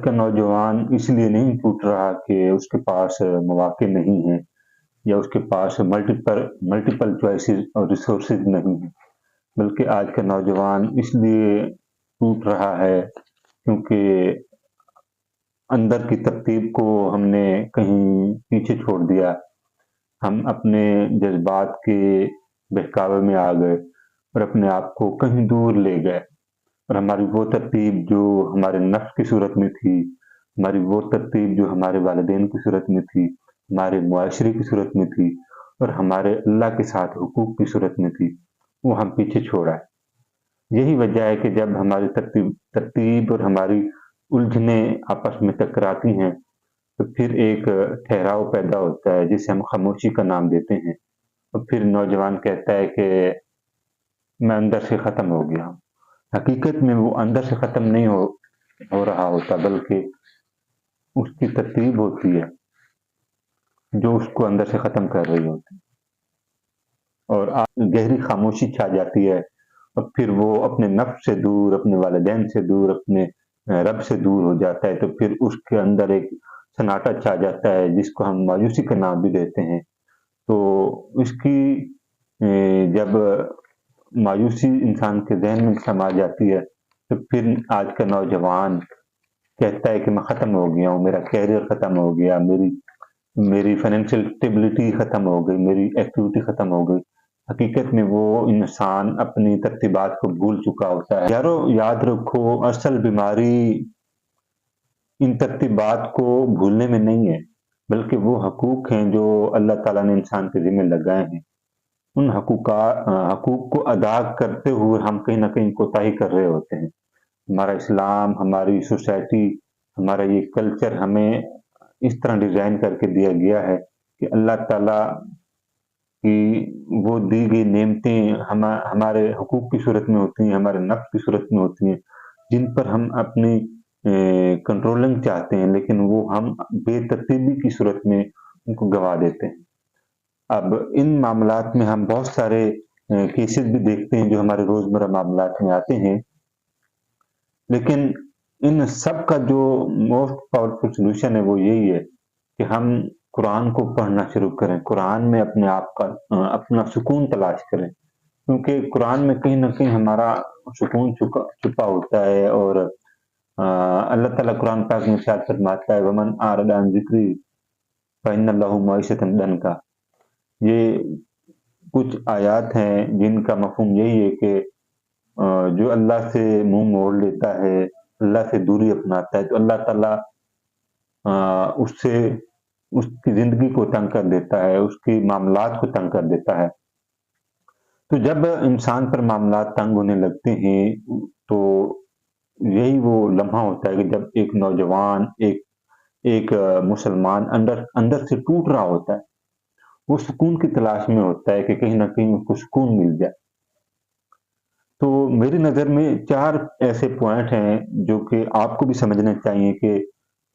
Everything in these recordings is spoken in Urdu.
کا نوجوان اس لیے نہیں ٹوٹ رہا کہ اس کے پاس مواقع نہیں ہیں یا اس کے پاس ملٹیپل چوائسز اور ریسورسز نہیں ہیں، بلکہ آج کا نوجوان اس لیے ٹوٹ رہا ہے کیونکہ اندر کی ترتیب کو ہم نے کہیں پیچھے چھوڑ دیا۔ ہم اپنے جذبات کے بہکاوے میں آ گئے اور اپنے آپ کو کہیں دور لے گئے، اور ہماری وہ ترتیب جو ہمارے نفس کی صورت میں تھی، ہماری وہ ترتیب جو ہمارے والدین کی صورت میں تھی، ہمارے معاشرے کی صورت میں تھی اور ہمارے اللہ کے ساتھ حقوق کی صورت میں تھی، وہ ہم پیچھے چھوڑا ہے۔ یہی وجہ ہے کہ جب ہماری ترتیب اور ہماری الجھنیں آپس میں ٹکراتی ہیں تو پھر ایک ٹھہراؤ پیدا ہوتا ہے جسے ہم خاموشی کا نام دیتے ہیں، اور پھر نوجوان کہتا ہے کہ میں اندر سے ختم ہو گیا ہوں۔ حقیقت میں وہ اندر سے ختم نہیں ہو رہا ہوتا، بلکہ اس کی ترتیب ہوتی ہے جو اس کو اندر سے ختم کر رہی ہوتی ہے، اور گہری خاموشی چھا جاتی ہے، اور پھر وہ اپنے نفس سے دور، اپنے والدین سے دور، اپنے رب سے دور ہو جاتا ہے، تو پھر اس کے اندر ایک سناٹا چھا جاتا ہے جس کو ہم مایوسی کا نام بھی دیتے ہیں۔ تو اس کی جب مایوسی انسان کے ذہن میں سما جاتی ہے تو پھر آج کا نوجوان کہتا ہے کہ میں ختم ہو گیا ہوں، میرا کیریئر ختم ہو گیا، میری فائنینشیل اسٹیبلٹی ختم ہو گئی، میری ایکٹیویٹی ختم ہو گئی۔ حقیقت میں وہ انسان اپنی ترتیبات کو بھول چکا ہوتا ہے۔ یارو یاد رکھو، اصل بیماری ان ترتیبات کو بھولنے میں نہیں ہے، بلکہ وہ حقوق ہیں جو اللہ تعالیٰ نے انسان کے ذمہ لگائے ہیں۔ ان حقوق کو ادا کرتے ہوئے ہم کہیں نہ کہیں کوتاہی کر رہے ہوتے ہیں۔ ہمارا اسلام، ہماری سوسائٹی، ہمارا یہ کلچر ہمیں اس طرح ڈیزائن کر کے دیا گیا ہے کہ اللہ تعالیٰ کی وہ دی گئی نعمتیں ہمارے حقوق کی صورت میں ہوتی ہیں، ہمارے نفس کی صورت میں ہوتی ہیں، جن پر ہم اپنی کنٹرولنگ چاہتے ہیں، لیکن وہ ہم بے ترتیبی کی صورت میں ان کو گوا دیتے ہیں۔ اب ان معاملات میں ہم بہت سارے کیسز بھی دیکھتے ہیں جو ہمارے روزمرہ معاملات میں آتے ہیں، لیکن ان سب کا جو موسٹ پاورفل سلوشن ہے وہ یہی ہے کہ ہم قرآن کو پڑھنا شروع کریں، قرآن میں اپنے آپ کا اپنا سکون تلاش کریں، کیونکہ قرآن میں کہیں نہ کہیں ہمارا سکون چھپا ہوتا ہے۔ اور اللہ تعالیٰ قرآن پاک میں ارشاد فرماتا ہے وَمَنْ أَعْرَضَ عَنْ ذِكْرِي فَإِنَّ لَهُ مَعِيشَةً ضَنْكًا۔ یہ کچھ آیات ہیں جن کا مفہوم یہی ہے کہ جو اللہ سے منہ موڑ لیتا ہے، اللہ سے دوری اپناتا ہے، تو اللہ تعالیٰ اس کی زندگی کو تنگ کر دیتا ہے، اس کی معاملات کو تنگ کر دیتا ہے۔ تو جب انسان پر معاملات تنگ ہونے لگتے ہیں تو یہی وہ لمحہ ہوتا ہے کہ جب ایک نوجوان، ایک مسلمان اندر سے ٹوٹ رہا ہوتا ہے، وہ سکون کی تلاش میں ہوتا ہے کہ کہیں نہ کہیں اس کو سکون مل جائے۔ تو میری نظر میں 4 ایسے پوائنٹ ہیں جو کہ آپ کو بھی سمجھنا چاہیے کہ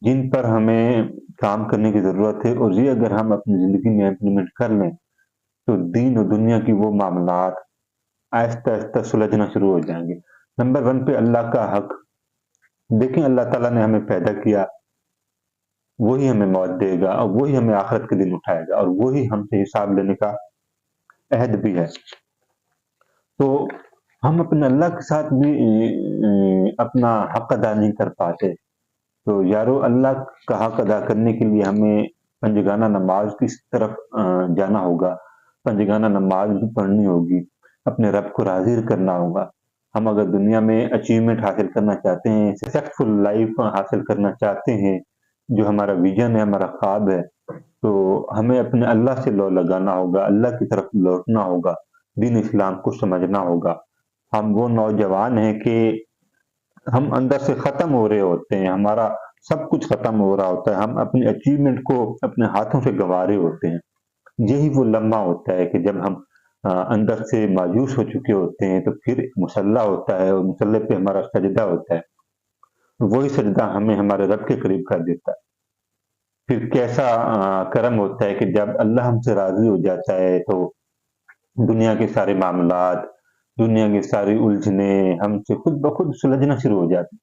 جن پر ہمیں کام کرنے کی ضرورت ہے، اور یہ اگر ہم اپنی زندگی میں امپلیمنٹ کر لیں تو دین و دنیا کی وہ معاملات آہستہ آہستہ سلجھنا شروع ہو جائیں گے۔ نمبر 1 پہ اللہ کا حق۔ دیکھیں، اللہ تعالیٰ نے ہمیں پیدا کیا، وہی ہمیں موت دے گا، اور وہی ہمیں آخرت کے دن اٹھائے گا، اور وہی ہم سے حساب لینے کا عہد بھی ہے۔ تو ہم اپنے اللہ کے ساتھ بھی اپنا حق ادا نہیں کر پاتے، تو یارو اللہ کا حق ادا کرنے کے لیے ہمیں پنجگانہ نماز کی طرف جانا ہوگا، پنجگانہ نماز بھی پڑھنی ہوگی، اپنے رب کو راضی کرنا ہوگا۔ ہم اگر دنیا میں اچیومنٹ حاصل کرنا چاہتے ہیں، سکسیسفل لائف حاصل کرنا چاہتے ہیں، جو ہمارا ویژن ہے، ہمارا خواب ہے، تو ہمیں اپنے اللہ سے لو لگانا ہوگا، اللہ کی طرف لوٹنا ہوگا، دین اسلام کو سمجھنا ہوگا۔ ہم وہ نوجوان ہیں کہ ہم اندر سے ختم ہو رہے ہوتے ہیں، ہمارا سب کچھ ختم ہو رہا ہوتا ہے، ہم اپنی اچیومنٹ کو اپنے ہاتھوں سے گنوا رہے ہوتے ہیں۔ یہی وہ لمحہ ہوتا ہے کہ جب ہم اندر سے مایوس ہو چکے ہوتے ہیں، تو پھر مصلی ہوتا ہے، اور مصلی پہ ہمارا سجدہ ہوتا ہے، وہی سجدہ ہمیں ہمارے رب کے قریب کر دیتا ہے۔ پھر کیسا کرم ہوتا ہے کہ جب اللہ ہم سے راضی ہو جاتا ہے تو دنیا کے سارے معاملات، دنیا کی ساری الجھنیں ہم سے خود بخود سلجھنا شروع ہو جاتی ہیں۔